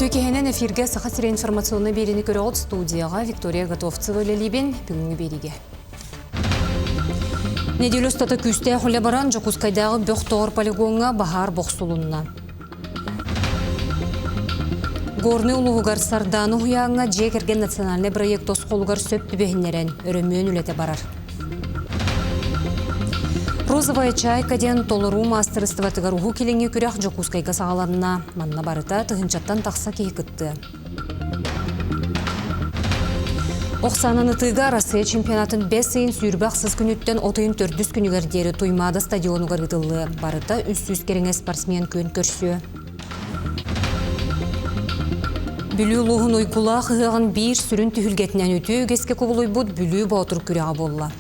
Түйкехенен эфирге саха сире информационный берini көрі студияға Виктория Готовцева лелебен бүгінгі бериге. Неделі ұстаты күсте құлы баран Жокускайдағы бөқтоғыр полигонға бағар боқсулынна. Горны ұлығығар сарданы ұяңға жекерген национальный проект осқолығар сөп түбехінерен өрөмөн үлете барар. Розовая чайка ден толыру мастырыстыватыгар ұғы келеңе күрек Жокускайға сағаланына манна барыта тұғынчаттан тақса кейкітті. Оқсананы тыға Россия чемпионатын 5 сайын сүйірбақсыз күніттен отайын 400 күнігердері туймады стадионы ғырғытылы. Барыта үс-үс кереңе спортсмен көн көрсі. Бүлі ұлығын ойгула қығығын бір сүрін түхілгетінен өті өгеске көбілой бұд бүлі баутыр күреға болла.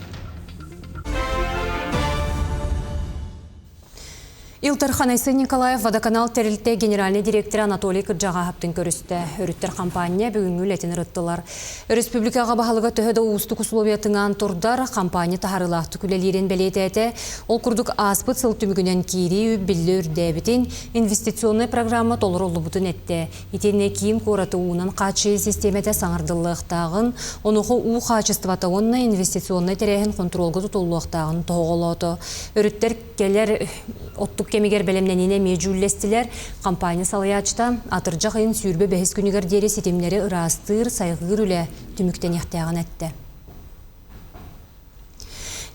Илтарханайсы Николаев водоканал тәрілті генеральный директор Анатолий Кырджағаптың көрісті. Өріттер компания бүгін үлетін рыттылар. Республикаға бағалыға төхеді ұсты құсылобиятыңан тұрдар компания тахарылақты күлелерін бәлеті әті. Ол күрдік аспыт сылтымігінен кейрі білдер дәбітін инвестиционный программа толыр олы бұтын әтті. Етене киім қораты уынан қачы системеті саңырдылықтағын, онығы у қачыстываты онына инвестиционный тәрәхін контролғы тұтылықтағын тоғылады. Өріттер келер оттық кемегер бәлемненіне мейджуллестілер компания салаячта атыржа қайын сүйірбе бәхіз күнігер дері сетемнері ұрастыр сайғыр үлі түміктен яқтаяған әтті.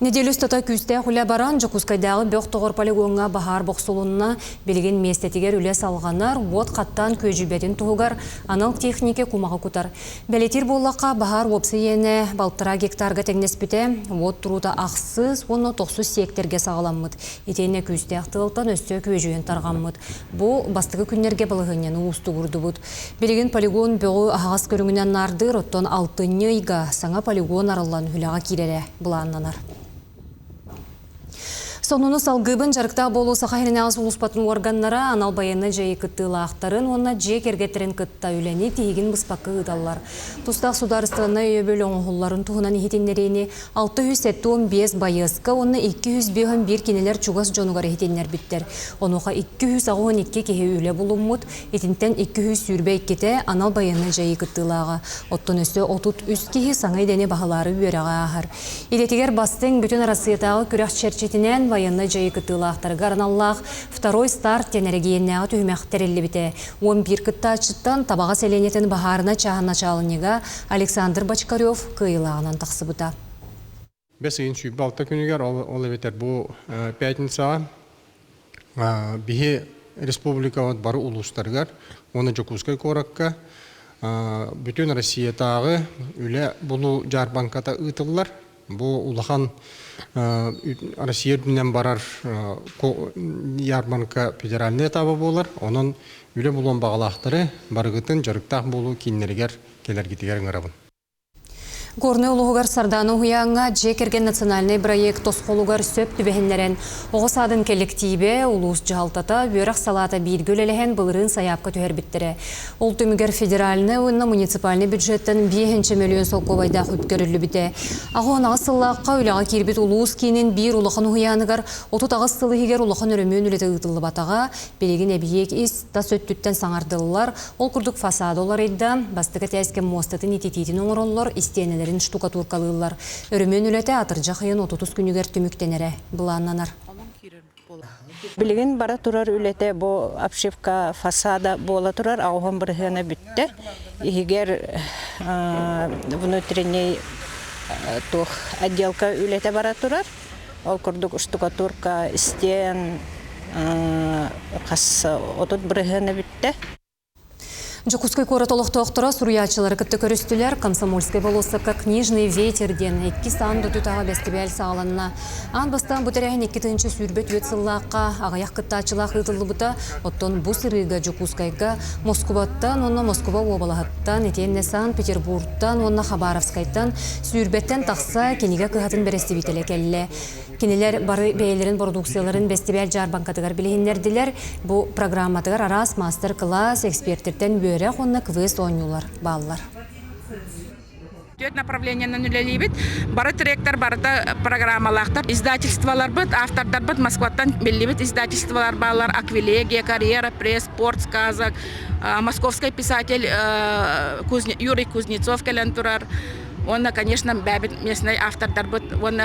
Неделі ұстата күсте құля баран Жокускайдағы бөқтоғыр полигонға бағар боқсулынына белген местетігер үлі салғанар, от қаттан көжібетін тұғығар аналық технике кумағы күтар. Бәлетер болаққа бағар опсы ені балтыра гектарға тәңнеспіте, от тұрута ақсыз, оны 90 сектерге сағаламмыд. Етейіне күсте ақтылықтан өсті көжуен тарғаммыд. Бұл бастығы күннерге балығынен ұсты күрді бұд. Белген полигон бөғі ағас көріңінен нардыр, оттан 6-ға саңа полигон арылан хүліға керері бұланнанар. Сонуны салгыбын жарықта болу сақайрын ағыз ұлыспатын органнара анал баяны жайы күттіла ақтарын, онына жек ергеттерін күтті үләне тегін бұспақы ұдалар. Тұстақ сударыстығына өбөл оңғыларын тұғынан ехетенлеріне 615 байысқы, онына 251 кенелер чуғас жонуғар ехетенлер біттер. Онуға 212 кеге үлі болуымыд, етінтен 200 сүрбе еккете анал баяны жайы күттілаға. Оттын өсі 33 кеге саңай дәне бағалары өреға ағар. Едетігер бастың бүтін арасыетағы күрек черчетінен баянны жайы күттілақтарға арналлақ второй старт тенерегейіннәға түймәқтәрелі біте. 11 күтті ачыттан табаға сәленетін бағарына чағына чалынеға Александр Бочкарев кыйлағынан тақсы бұта. Бәс ең сүйіп балта күнігер ол әветер бұл пятницаға бігі республика бары ұлыстарғар, оны Жокускай қораққа бүтін Россиятағы үлі бұлы жарбанката ұтылар. Бұл ұлақан Россия дүнен барар ярманка федеральный этабы болар. Оның үлі бұлын бағалақтары барғытын жарықтақ болу кейінлергер келер кетігерін ғарабын. Горны ұлығығар сарданы ұяңға жекерген национальный проект осқолығар сөп түбәхінлерін оғысадың коллективе ұлыс жағалтата бөріқ салата бейдгөл әліген бұлырын саяпқа түйер біттірі. Ол түмігер федеральны ұнна муниципальный бюджеттен 5 миллион солқовайда құпкерілі біте. Ағуан ағысыллаққа үліға кербет ұлыс кейінен бір ұлықын ұяңығар, отут ағысылы егер ұлықын өрімен үлеті ұтылы батаға, белеген әбиек ес тас өттіттен саңардылылар, ол күрдік фасады олар еді, бастығы тәскен мостатын етететін оңыролар истенелерін штукатуркалылар. Өрімен үлеті атыржа қиын 30 күнігер түміктенері бұланнанар. Білген бара тұрар үлеті бұл обшивка фасада бола тұрар, ауған бірғана бүтті. Егер внутренний отделка үлеті бара тұрар, ол күрдік штукатурка стен қасы отут бірғана бүтті. Жокускай коратолықты оқтыра суруячылары күтті көрістілер Комсомольскай болысыққа книжный ветерден 2 санды түтаға бәстібәл сағаланына. Ан бастан бұтырәйін 2-тінші сүрбет өтсіллаққа ағаяқ күттачылақ ұтылы бұта, оттон бұс іріға Жокускайға Москваттан, онна Москва обалағаттан, етенне Санкт-Петербургтан, онна Хабаровскайттан сүрбеттен тақса кенеге қығатын бәресті бітелі кәлі. Кенелер бары бәйлерін продукцияларын бәстібәл жарбанкатығар білігіндерділер. Бұл программатығар арас мастер-класс эксперттерден бөрі қонна квест ойнулар, баллар. Төрт направлениянан үлелейбит. Бары тректор, барыта программалақтар. Издательстволар бит, автордар бит, Москваттан беллибит издательстволар балар. Аквилегия, Карьера, Пресс, Спорт, Сказок. Московский писатель Юрий Кузнецов келен турар. Он, конечно, бәбит местный автордар бит. Он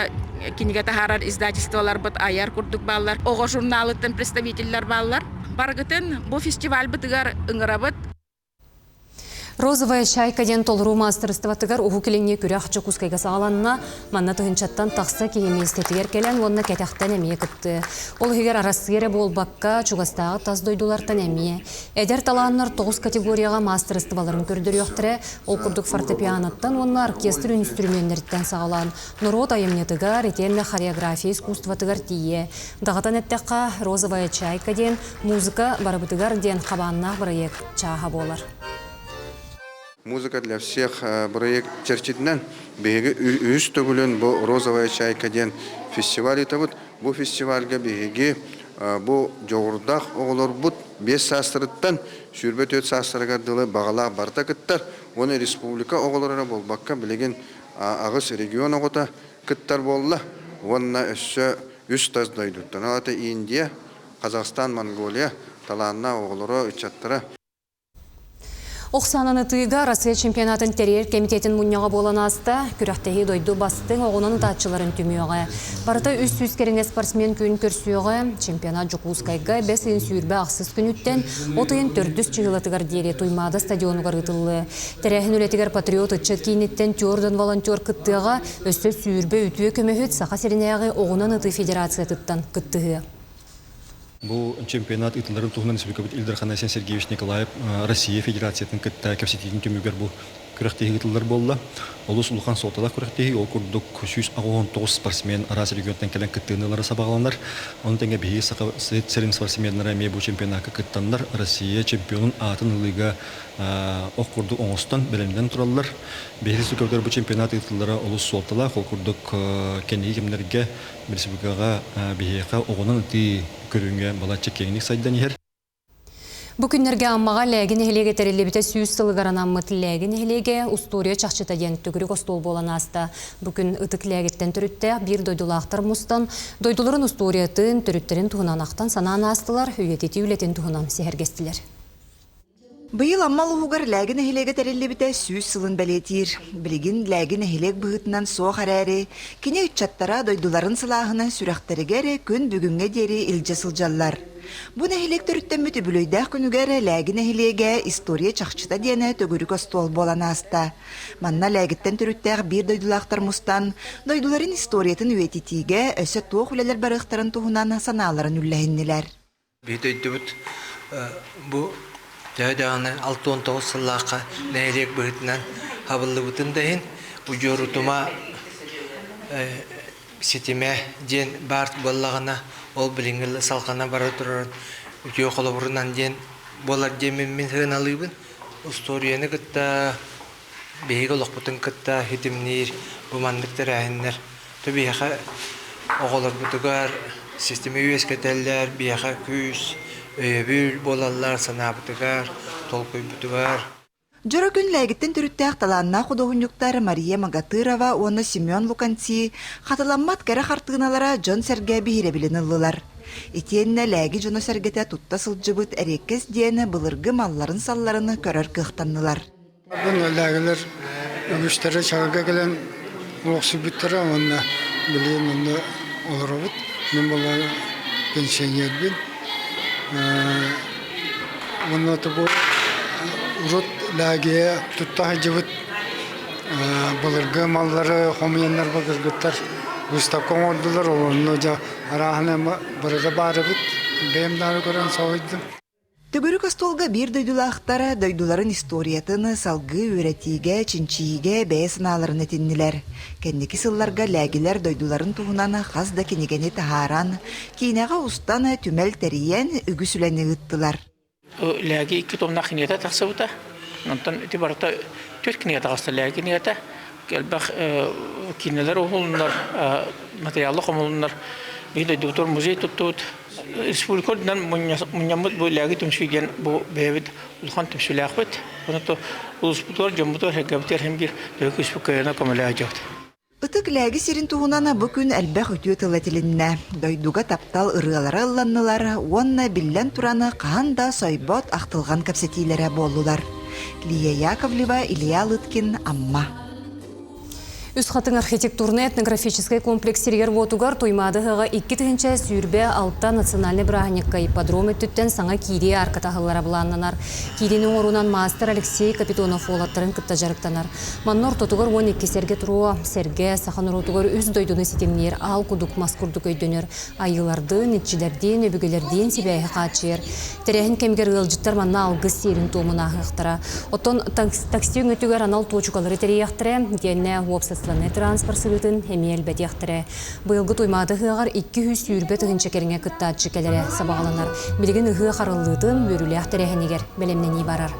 кинигата харар издательстволар бит, аяр курдук балар. Ого журналыттан представительлер балар. Баргытын бу фестиваль битигар ыңырабыт. Розовая чайка ден толру мастерстватыгар уху келеңне күрәк чокускайга сағаланына манна тұхынчаттан тақса кейеместетігер келен онна кәтәқтен әмие кітті. Ол хегер арасыгере болбаққа чугастағы таз дойдулартан әмие. Әдер таланнар 9 категорияға мастерстваларын көрдір yoқтыры, ол күрдік фортепианоттан онна оркестр инструменттерден сағалан. Нұрот айымнетігар, етенлі хореография искусстватыгар тие. Дағатан әттәққа розовая чайка ден музыка барабытыгар ден қабаннақ проект чаға болар. Музыка для всех проект черчиднен беги үз төгүлөн бу розовая чайка ден фестиваль этебит. Бу фестивальга беги бу жогурдак оголор бут 5 састырыттан сүрбөт 4 састырга дылы багала барта кыттар. Оны республика оголорора болбакка билеген агыс регион огота кыттар болла. Онна өссө үз таздайдыттан. Ата Индия, Казакстан, Монголия таланна оголоро үчаттыра. Оқсананы тыйга Россия чемпионатын терьер комитетін мұнняға болан аста, күрәқтегі дойду бастың оғынан ұтатшыларын түмеуға. Барыта үст-үст керіне спортсмен күн көрсуеға, чемпионат Жукускайга 5 сүйірбі ақсыз күніттен, отыйын 400 чығылатығар дере туймады стадионуғар ұтылы. Тәрәхін өлетігер патриот ұтчат кейінеттен тёрден волонтер кыттыға, өсті сүйірбі үтуе көмөхіт сақа серінеяғы оғынан ұты федерация тұттан кыттығы. Бұл чемпионат итыларын туғынан республика Ильдар Ханасян Сергеевич Николаев Россия Федерациятын кітті көпсететін төмігер бұл күректегі итылар болды. Олыс ұлған солтада күректегі ол күрдік 119 спортсмен арас регионтан келен кіттігінілері сабағаланар. Оның тәңге бейі сәрін спортсменлері әме бұл чемпионатқа кіттанлар. Россия чемпионын атын ұлыға оқ күрдік оңыстан бәлемден тұралылар. Бейхесі көктер бұл чемпионат итылары олыс солтала ол күрдік кенеге кемдерге республикаға бейеқа оғынан ұты көрінге бала чеккеңінік сайдан ехер. Бүкіннерге аммаға ләгін әхілеге тәрелебіте сүйіз сылығаран аммыты ләгін әхілеге ұстория чақчыта ден түгірік остол болан аста. Бүкін ұтық ләгеттен түрітті бір дойдулақтар мұстан, дойдуларын ұсториятын түріттерін туғынан ақтан санан астылар, үйететі үлетін туғынан сехергестілер. Быйыл аммал уғығар ләгін әхілеге тәрелебіте сүйіз сылын бәлетір. Білігін ләгін әхілег бұғытынан соқ әрәрі, кене үтчаттара дойдуларын сылағына сүрәқтерігері күн бүгінге дері илже сылжалар. Бұн әхілек түріттен мүті бүлөйдәқ күнігері ләгін әхілеге история чақчыта дене төгірік остол болан аста. Манна ләгіттен түріттәқ бір дойдулақтар мұстан, дойдуларын историятын үететіге өсі тоқ үлелер барықтарын туғынан саналарын үлләхіннелер. Бұл дәудәғаны 6-19 сыллаққа нәйрек бұғытынан хабылы бұтындайын. Бұл жорутыма сетеме ден барт боллағына ол біліңгілі салқана бара тұрарын өтеу қолабырынан ден болар демен ғын алыбын. Историяны күтті, бейгі олықпытын күтті, хетімнер, бұмандықтар әйінлер. Бейіға оғылар бұтығар, система өскетелер, бейіға күз, өйебіл болалар, сана бұтығар, толқой бұтығар. Жора күн ләгіттен түріттәқ таланна құдығынюктары Мария Магатырова, оны Семен Луканти, қатыламмат кәрі қартығыналара Джон Сәрге бейірі білін ұлылар. Етеніне ләгі Джоно Сәргеті тұтта сылжыбыт әреккес дейіні бұлырғы малларын салларыны көрір кықтанылар. Бұн ләгілер өгіштері шағыға келен ұлықсы бүттірі, оны білейін, оны олыры бұд. Мен бұлары пенсионер бін. Оны тұбы Урут ләге тұттағы жывыт бұлырғы маллары, хомиянлар бұлырғыттар ұстаққан ордылар, оларыны арағына бұрығы бары бұд, бәйімдары көрін сауыдым. Төгірік остолға бір дойдулақтары дойдуларын историятыны салғы өретиге, чинчиге, бәе сыналарын әтіннілер. Кәндекі сылларға ләгілер дойдуларын туғынаны қазда кенегені тахаран, кейінеға ұстаны түмәл тәрейен үгісіләні ұттылар. Ләги 2 томна кинета тахсабыта. Нантан итибарта 4 кинета гасты ләги кинета. Келбах кинелер олуннар, материаллы комолуннар. Bir doktor muzey tuttu. Республикадан муньямыт бу лаги тумшиген бу бевит улхан тумшилахбет. Оны то улуспутор жомбутор хегабтер хемгир дөкүс букайна камалаажат. Ытык ләги сирин туһунана бу күн әлбәх үтүө тылатилиннә. Дойдуга таптал ырыалары ылланнылар, онна биллән тураны каһанда сойбот ахтылган капсетиләре болулар. Лия Яковлева, Илья Лыткин, Амма. Үз хатын архитектурны этнографический комплексергер вотугар тоймадыгыга 2-тігінші сүйірбе алта национальный браханикка ипподромы түттен саңа кири аркатағылара бұланнанар. Киринің орунан мастер Алексей Капитонов олаттарын кытта жарықтанар. Маннор тотугар 12 серге тұруа, серге сахан ротугар үз дойдуны сетемнер, ал кудук маскурдук өйдөнер, айылардын, итчилерден, өбігелерден себәйі қачыр. Терехін кемгер ғылжыттар манна алғыз серін томына ақтыра. Оттон такси өңөтігер анал точукалары терияқтыры, генне уопсас транспорт сылытын хемиел бәдияқтыры. Бұйылғы тоймады ғығар 200 сүйірбе тұғынша керіңе күттатшы кәлері сабағаланар. Білігін ұғы қарылытын бөрілі ақтыры белемнені барар.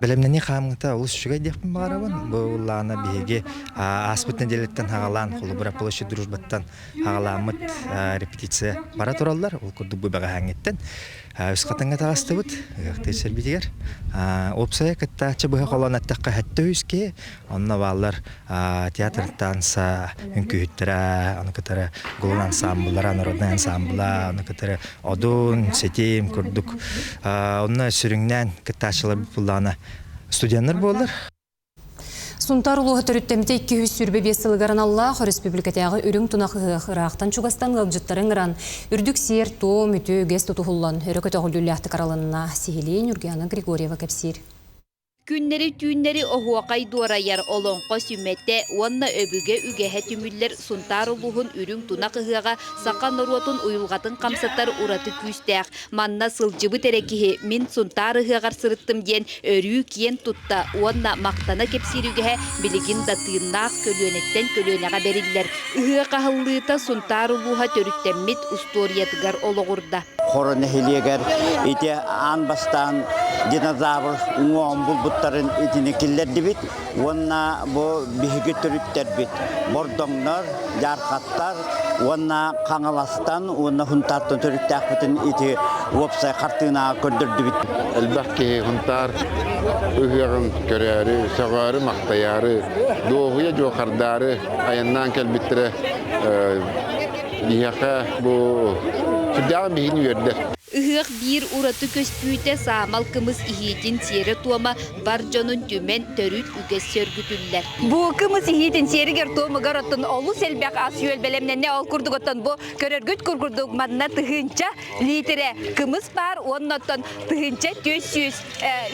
Белемнени хамгыта улус шугай деппин барабын. Буллана биге аспытны делеттен хагалан холубура площадь дружбаттан хагаламыт репетиция бара тураллар. Ул курдук бага хангеттен. Үс катанга тагыстыбыт. Тесер битигер. Опсая катта чабыга колонаттакка хатта үске. Онна баллар театр танса үнкүттера, аны катара голон ансамбльлар, народный ансамбльлар, аны катара одун, сетим курдук. Онна сүрүңнән катташылар буллана студенттер болдыр. Сунтар улуғы төріттемді 200 сүрбе бесілігарын Аллах республикатағы үрің тұнақығы қырақтан чугастан ғалжыттарын ғыран үрдік сер, том, үті, гест тұтығылан өрікі тоғылдүлі қаралынына Сихилейн Юргияна Григорьева кәпсир. Күннери түйіннери оғуақай дуарайар олонқа сүмметте, онна өбіге үгеhe түмілер сунтар улуғын үрің тұнақығыға сақан ұруатын ұйылғатын қамсаттар ұраты күстәқ. Манна сылжыбы тәрекіхе мен сунтарығығар сырыттым ден өрі киен тұтта, онна мақтана кепсирігіге білігін датыыннақ көлөнеттен көлөнеға берілдер. Үгі қағылыта сунтар улуға төріттеммет усториятығар олығырда. Хорон хелегер ите анбастан динозавр уңом булбуттарын итине киллерди бит. Онна бу биһиге төрүттер бит. Бордоңнор, жаркаттар, онна каңаластан, онна хунтартан төрүттәк битин ити вопсай картына көрдөрдү бит. Элбәкки хунтар үгәрен көрәре, сагары мактаяры, догыя жохардары аяннан келбиттере дияка бу Судьям бігін үйерді. Үгіқ бір ұраты көспүйті саамал кымыз ихетін сері туама бар жонын түмен төрүт үгес сөргүтүллер. Бу кымыз ихетін серігер туамығар оттын олу сәлбәк асүйел бәлемненне ол күрдік оттын бу көрергүт күргүрдік манна тұхынча литері кымыз бар, онын оттын тұхынча 400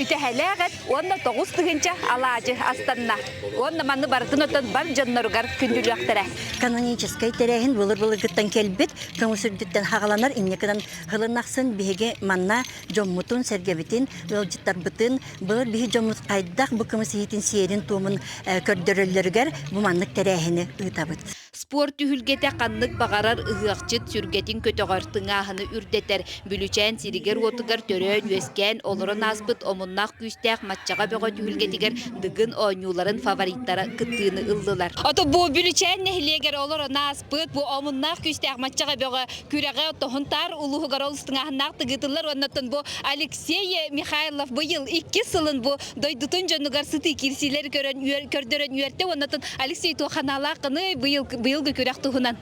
үтәхәләғәт, онын 9 тұхынча алажы астанна. Онын манны бардың оттын бар жоннарығар күнділі ақтыра. Каноническай тәрәхін бұлыр-бұлыр гыттан кәлбет, кымыз үрдіттен хағаланар, иннекадан ғылынақсын биһиге манна жоммутун сергебитин өлжиттар бытын быр биһи жоммут кайдак бу кымыс ихитин сиерин туумун көрдөрөллөргөр бу маннык терехини ыытабыт. Спорт үһүлгете каннык багарар ыгыакчыт сүргетин көтөгартыңаһыны үрдетер. Бүлүчән сиригер отугар төрөн өскен олорон аспыт омуннак күстәк матчага бөгө үһүлгетигер дыгын ойнуларын фавориттары кыттыны ылдылар. Ото бу бүлүчән нехлегер олорон аспыт бу омуннак күстәк матчага бөгө күрәгә тохунтар улугар олстыңаһыннак тыгытылар оннотон бу Алексей Михайлов быйыл 2 сылын бу дойдутун жонугар сыты кирсилер көрдөрөн үерте оннотон Алексей Туханалакыны быйылгы көрәктүгүнөн.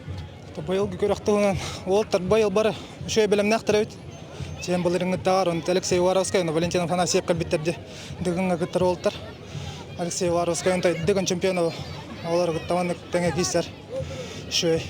Быйылгы көрәктүгүнөн олтар быйыл бары шөй белемнәктер бит. Сен булырыңны таар он Алексей Воровский, Валентин Афанасьев калбиттерди. Дыгынга гыттар олтар. Алексей Воровский онтай дыгын чемпионы олар гыттаманы теңе кисер. Шөй.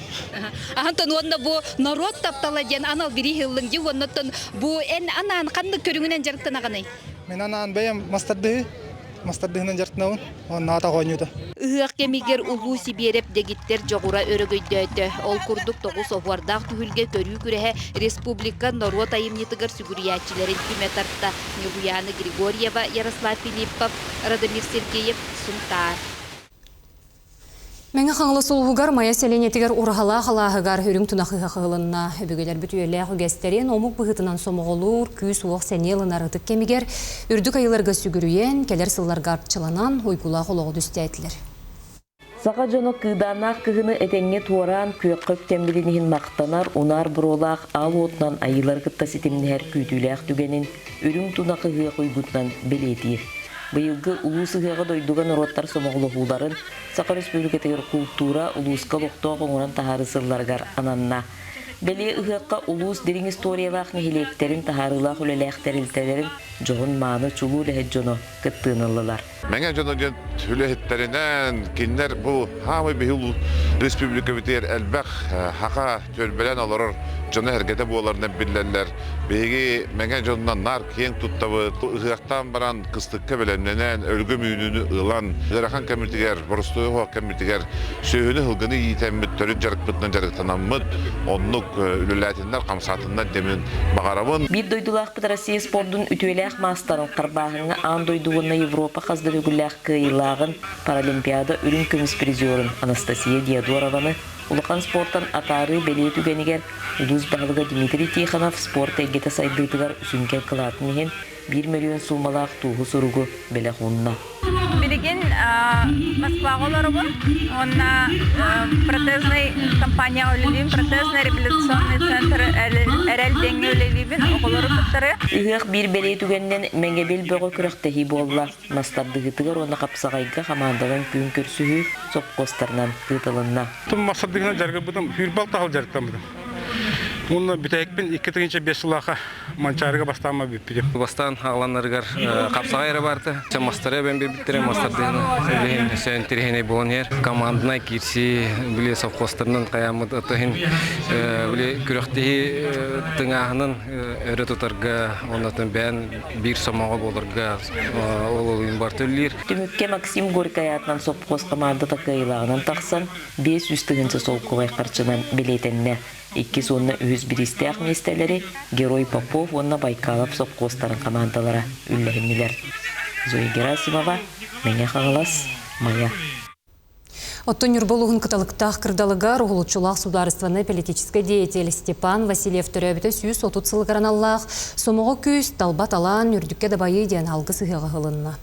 Антон онда бу народ таптала ден анал бири хылын ди оннотон бу эн анан канды көрүңүнөн жарыктанаганы. Мен анан бем мастардыгынан жарыктанабын. Он ата койнууда. Ыгак кемигер улуу сибереп дегиттер жогура өрөгөйдөтө. Ол курдук 9 овардак түгүлгө көрүү күрәһе республика народ айымнитыгар сүгүриячилерин күмө тартта. Юлияна Григорьева, Ярослав Филиппов, Радомир Сергеев, Сунтар. Мәңі қаңылы солғығар мая сәленетігер ұрғала-қалағығар үрің тұнақыға қығылынна өбігелер бүтуелі ғүгестерін омық бұғытынан сомығылыр, күйіс оқ сәнелін арғытық кемігер үрдік айыларға сүгіруен, келер сылларға артчыланан ойгула қолығы дүсті әйтілер. Сақа жоно кыданақ кыгыны этеңге туаран күйөккөк тембилинихин мақтанар, унар буролақ ал отнан айылар кытта сетемнер күйтүләк түгенин үрүң туна кыгы койгутнан белетир. Быйылгы улус ыгыга дойдуган ороттар сомоглухуларын Сақа Республикатыгар культура улуска локтоо коңуран тахарысылларгар ананна. Беле ыгыакка улус дерин историялаах нехилектерин тахарылаах үлелэхтерилтерин жоғын мааны чулуу лэхэджоно кыттыынылылар. Мәңе жоно жен үлэхеттеринен кинлер бұл хамы бейул республика битер әлбәқ хақа төрбелен оларыр жоно әргеде боларынан білелер. Бейге мәңе жонынан нар кең туттабы ыгыактан баран кыстыкка беленненен өлгө мүйүнүнү ылан ырахан комитетер, борустуға комитетер сөйіні хылгыны иетеммит төрі жарықпытынан жарықтанаммыт оннук үлеләтінлер қамсатыннан демін бағарабын. Bir doydulaq Россия спордун ütüelək mastарын қарбағыңа ан дойдуғына Европа қаздыр өгіләқ кыйлағын Паралимпиада үрін күміс призерін Анастасия Диадорованы Улахан спорттан атары беле түгенігер улус бағылыға Дмитрий Тихонов спорт эгеті сайдытығар үсінкен қылатын 1 миллион сумалақ туғы сұруғы беле құнына. Билигин Москва оларыбын, онна протезный компания олелейбін, протезный реабилитационный центр әрәл деңге олелейбін, оғылары бұттары. Үйек бір беле түгеннен мәңгебел бөгі күріқтәхи болла. Мастардығытығыр оны қапсағайға қамандығын күн көрсігі соққостарынан тұтылынна. Тұм мастардығына жарғы бұдым, үйірбал тағыл жарықтан бұдым. Оны бүтәйікпен 2-5 жылаға манчарыға бастама бітпедім. Бастан ағыланларығар қапсағайры барды. Мастары бән бітірем, мастардығына сән терхене болын ер. Командына керсі, біле совхозтарының қаямыд ұтығын, біле күріқтегі тыңағының өрі тұтарға, онатын бән бір сомаға болырға олығын бар төлілер. Түмікке Максим Горькай атынан совхоз команды тақайылағынан тақсан, 5 үстігінші сол қоғай қарчынан білетенне. 2 сонна үз биристәк местелери Герой Попов онна Байкалов совхозтарын командалары үлләһеннеләр. Зоя Герасимова, Мәңе Хағалас, Мая. Оттон юрболуғын кыталықтақ кырдалыға руғылучулақ сударыстваны политической деятель Степан Васильев түрәбіті сүйіс отут сылғаран Аллах, сомоғы күз талбат алан үрдікке дабайы ден алғы сығыға ғылынна.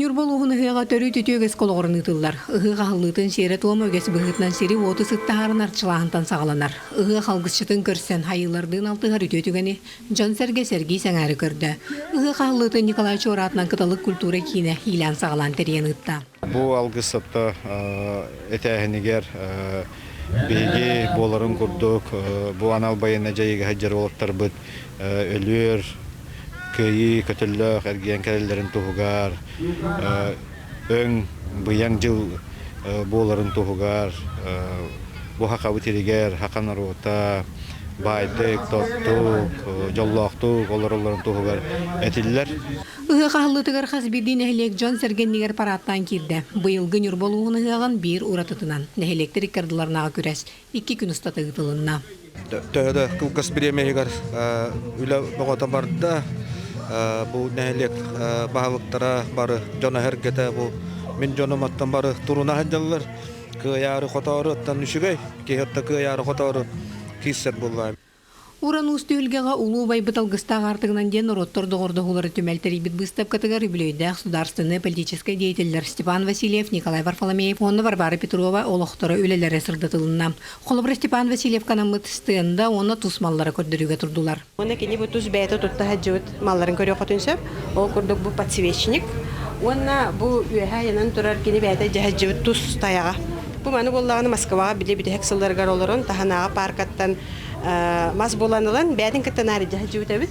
Юрболуғын ұғыға төрі түтіөгес қолғырын ұтылар. Ұғыға ғылытын шері туам өгесі бұғытынан шері оты сықтағарын арчылағынтан сағаланар. Ұғы қалғысшытын көрсен хайылардың алтығар үтетігені Жан Сәрге Сәргей сәңәрі көрді. Ұғы қалғытын Николай Чоратынан қыталық культура кейіне хилан сағалан терен ұтта. Бұл алғысытты әтәхінігер бейге боларын күрдік. Бұл анал байына жайығы хаджар олықтар бұд өлер, көйі, көтілік, әрген кәрелерін тұғығар, өң бұяң жыл боларын тұғығар, бұл хақа бұтерегер, хақан аруыта, байдық, тоттық, жоллақтық, оларын тұғығар әтілілер. Ұғы қағылытығар қасберден әхілек Жан Сәрген негер параттан келді. Бұйылғы нүрболуғын ұғыған бір ұратытынан. Нәхілектер иккардыларынаға көрәс. 2 күн ұстаты ұтылынна. Тәді күлкіс біремейгер үлі бұғыта барды. Бұл нәхілек бағылықтара бары жона әргеті бұл. Мен жоныматтан бары тұруна әджалылар. Күйяры қотары ұттан үшігей. Кейхетті күйяры қотары кейсет болғай. Уран усты үлгеға улу байбыт алғыстағы артығынан ден ұроттыр доғырды ғулары түмәлтері бит бұстап катығар үбілейдәқ сударственный политической деятельдер Степан Васильев, Николай Варфоломеев, оны Варвара Петрова олықтыры өлелері сырдатылына. Қолыбыр Степан Васильев канамыт стыында оны тұс маллары көрдіріге тұрдылар. Оны кені бұл тұс бәйті тұтта хаджуыт малларын көрі қотынсып, ол көрдік бұл подсвечник. Оны бұл үйәға янан тұрар кені бәйті хаджуыт тұс таяға. Бұл мәні болағаны Москваға біле-біле хексылдарға оларын таханаға паркаттан мас боланылан бәдін кіттен әрі жағы өтәбіт.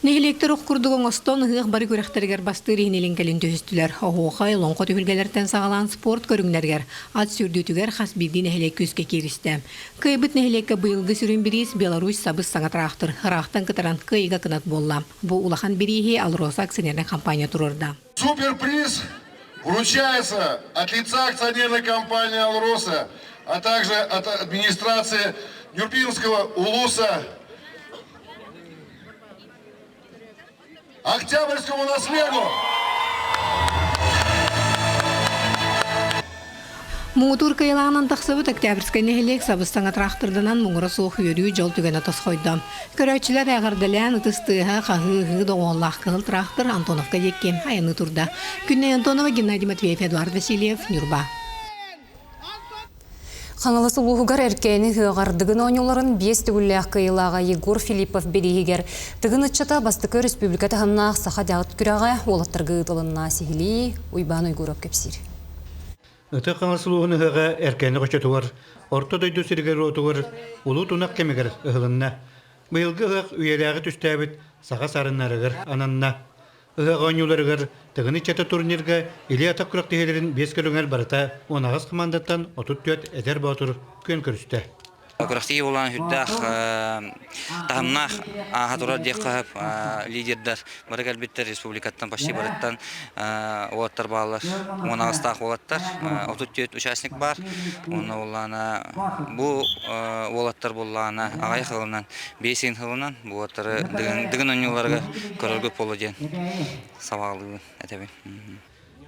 Нехилектер оққырдығын остон ұғық бары көріқтергер бастыр енелен кәлін түйістілер. Оғуға елонқы түйілгелерден сағалан спорт көріңлергер. Ат сүрдетігер қас білді нехилек көзге керісті. Күйбіт нехилекке бұйылғы сүрін біріз Беларусь сабыз саңатырақтыр. Хырақтан кітаран күйіға кынат болла. Бұл улахан бірихе Алроса акционерный компания тұрырда. Суперприз вручается от лица акционерной компании «Алроса», а также от администрации Нюрбинского улуса Октябрьскому наследу. Муутур кайылағынан тақсыбыт Октябрьскай нехелек сабыстан атрақтырдынан мұңыры соқ үйірі жол түген атас қойды. Көрәтшілер әғардалән ұтыстыға қағығы доғаллақ қығыл трақтыр Антоновқа еккем айыны тұрда. Күнне Антонова, Геннадий Матвеев, Эдуард Васильев, Нюрба. Хаңылысы луғығар әркәйіні ғығардығын оңыларын 5 түгілләқ қиылаға Егор Филиппов берегігер. Тығын ұтчата бастықы республикаты хамнақ сақа дағыт күріға олаттырғы ұтылынна сихили ұйбан ұйгұрап кепсір. Үті қаңылысы луғыны ғыға әркәйіні қочатуғар, орта дойды сіргер отуғар, ұлу тұнақ кемегер ұғылынна. Бұйылғы ғық үйерәғі түстәбіт сақа сарыннарығыр ананна. Ұғық оңыларығыр тығын үтчата турнирға или атақ күрақтығелерін 5 көріңер барыта 10 командаттан 34 әдер баутыр көн көрісті. Күрақтығы болан хүттәқ тағымнақ ағатурар деққап лидердар бары кәлбеттер республикаттан пашти барыттан олаттар бағалар. 10 ағыстақ олаттар, 34 участник бар. Оны олана бұл олаттар болана ағай қылынан, 5 қылынан бұл олаттары дығын өңелерге көрілгіп болу ден сабағылығы әтәбін.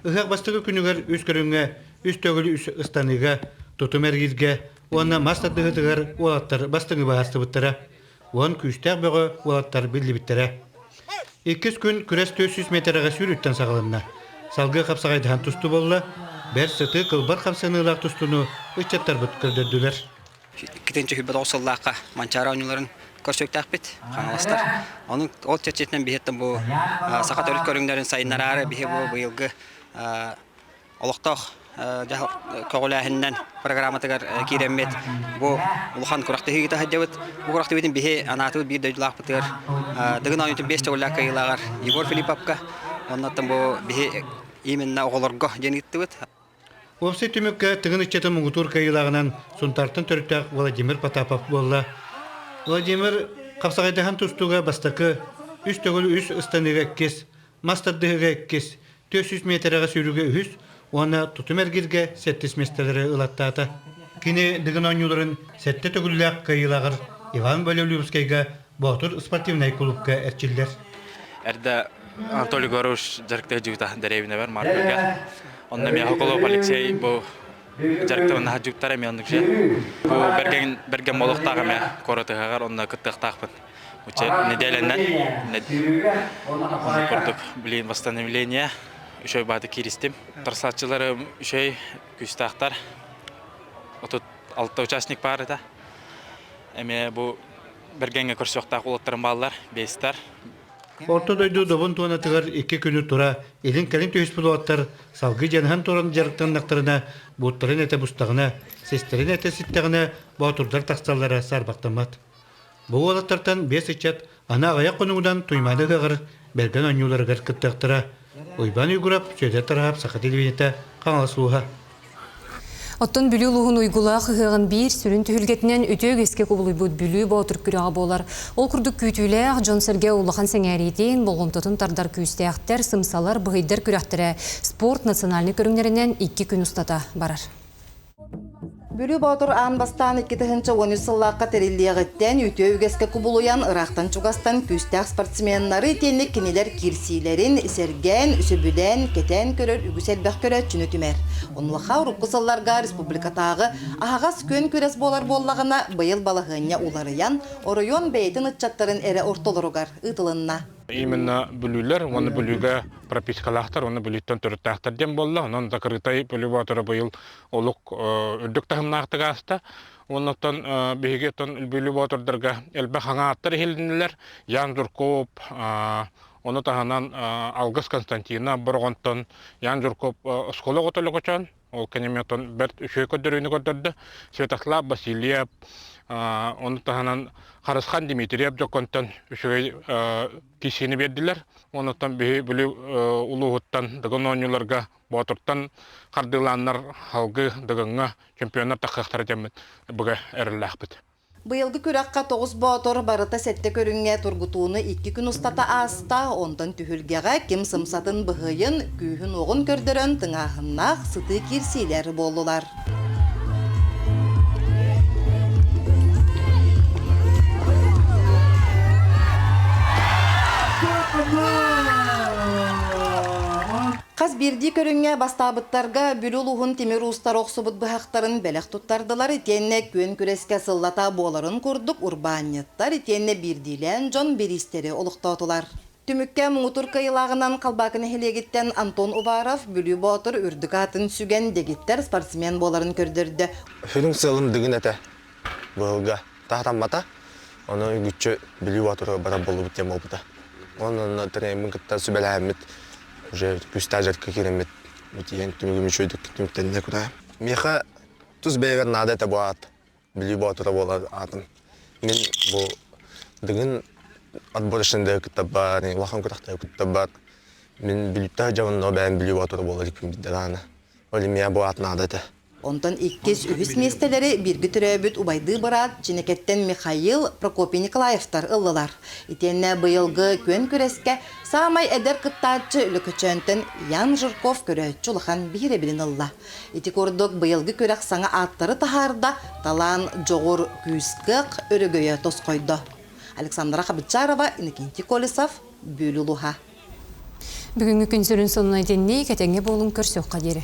Ұғақ бастығы күнігер үз көріңе, үз төгілі үз ұстаныға, тұтым әргізге, Онна мастадығытығыр олаттар бастыңы бағасты бұттыра. Он күштәқ бұғы олаттар білді біттіра. 2 күн күрәс 400 метрға сүйріттен сағылынна. Салғы қапсағайдыған тұсты болла, бәр сыты қылбар қапсанығылақ тұстыны ұчаттар бұт көрдірділер. Кетенші хүббет оғысыллаққа манчара ойныларын көрсөктәқ бет, қаңыластар. Оның ол чәрчетінен бейеттен бұл сақат өріт көріңдерін сайынлары бейе бұл бұйылғы олықтақ көғіләхіннен программатығар керемет. Бұл ұлған күрақтығы геті хаджабыт. Бұл күрақты бетін бейе анатығы бір дөйділақ бұтығар. Дығын ауынтын 5 төгілләқ қайылағар Егор Филипповқа. Оннаттың бұл бейе именно оғылырға женетті бұт. Опсы түмікке тығын үтчеті мұңғытур қайылағынан сұнтартын түріктәқ Владимир Потапов болла. Владимир қапсағайдыған тұстуға бастықы 3 төгілі 3 ұстаныға кес, мастардығыға кес, 400 метрға сүйріге 3, Оны тұтым әргерге 7 местелері ұлаттаты. Кені дығын оңыларын 7 түгілләқ қайылағыр Иван Болевлюбскайға бұғытыр спортивнай клубқа әрчілдер. Әрді Анатолий Горуш жарықтығы жүгіта дәребіне бар Марбелге. Онна мен Хоколов Алексей бұл жарықтығы наға жүгіттар әме ондық жел. Бұл берген молықтағы мен қорытығағар онна күттіқтақпын. Үче неделеннен көрдік білейін восстановление. Үшөй бады керістім. Тарсатчылары үшөй күстақтар. 36 участник бар еді. Әме бұл бергенге көрсөқтақ олаттарын балалар, 5-тар. Орта дойду добын туанатығар 2 күні тұра, елін кәлін түйіс бұлуаттар, салғы жанхан торын жарықтаннақтарына, бұттарын әті бұстағына, сестерін әті сіттағына, бұғатырдар тақсалары сарбақтамат. Бұл олаттартан 5 үтчат, ана ағаяқ қонуғыдан туймады ғағыр, берген оңыларығар күттақтыра. Ойбан үйгұрап, сөйдер тарағап, сақы телевинеті қаңаласуға. Оттон бүлі луғын ұйгылақ ұғығын бір сүрін түхілгетінен өтөг еске көбілі бұд бүлі баутыр күріға болар. Ол күрдік күйтілі Джон Серге ұлыған сәңәрейден болғымтытын тардар күйістіяқтер, сымсалар, бұғайдар күріқтірі спорт национальны көріңлерінен 2 күн ұстата барар. Бүлі баутыр анбастан 2-13 сыллаққа терелдеғіттен өтеугеске күбулуян ырақтан чугастан күстәқ спортсменнары тенлік кенелер кирсилерін серген, үсөбүлен, кетен көрөр, үгіселбәқ көрөр чүні түмер. Онлыға ұрыққысылларға республикатағы ағағас көн көрес болар боллағына бұйыл балығыня уларыян, оройон бәйтін ұтчаттарын әрі ортолыруғар ұтылынна. Именно бүлүлер, оны бүлүгө пропискалахтар, оны бүлүттен төрөттактар дем болду. Онун закрытай бүлү батыры быйыл олук үрдүк тахымнактыга аста. Онуттан бегетон бүлү батырдарга элбе хаңааттар хилдинилер. Ян Журков, оны таханан Алгыс Константина Боргонтон, Ян Журков школа готолугучан. Ол кенеметон берт үшөй көдөрүнү көрдөрдү. Светослав Васильев, оны таханан Харасхан Дмитриев жоконтон үшөй кишини бердилер. Онуттан бүлү улугуттан дыгын оңуларга батыртан кардыланнар халгы дыгынга чемпионат тахактар жемет буга эрилахбыт. Быйылгы күрәккә 9 батыр барыта сәтте көрүнгә тургутуны 2 күн устата аста, ондан түһүлгәгә ким сымсатын быгыйын күйһүн огын көрдөрөн тыңаһыннак сыты кирсиләр болдылар. Қаз бірді көріңе бастабыттарға бүлі ұлығын темір ұстар оқсыбыт бұхақтарын бәлек тұттардылар етенне көн күреске сыллата боларын көрдік урбанеттар етенне бірділен жон берістері олықтаутылар. Түмүкке Муңутур кайылагынан қалбакыны хелегиттен Антон Уваров бүлүү ботыр үрдік атын сүген дегиттер спортсмен боларын көрдірді. Фильм сылым дыгын әті бұлға тағатаммата, оны үгітші бүлүү ботыры бара болу біттен болбыта. Оның тренермен кітті сүбәлі әмет, уже күсті жарқы керемет, өтеген түмігімі шөйдік түміктеніне күрайым. Меха тұз бәйгер нады әті бұл ат, бүлүү ботыры болар атын. Мен бұл дыгын отбор ішінде күтті бар, лақан күтіқті күтті бар. Мен бүлітті жауынна бәйін бүлүү ботыры болар екпін биддераны. Олі мея бұл атын ады әті. Онтан иккес үхіс местелері біргі түрәбіт убайды барат Женекеттен Михаил Прокопий Николаевтар ыллылар. Итенне бұйылғы көн күреске самай әдер қыттачы үлікөчөнтін Ян Жырков көрәтчі ұлыған бейре білін ылла. Ити көрдік бұйылғы көрек саңа аттары тахарда талан жоғыр күйіскіқ өрігөйі тос қойды. Александра Хабытчарова, Иннокентий Колесов, Бөлі Луха. Бүгінгі күн сүрін сонына денней кәтеңе болын көрсөк қадері.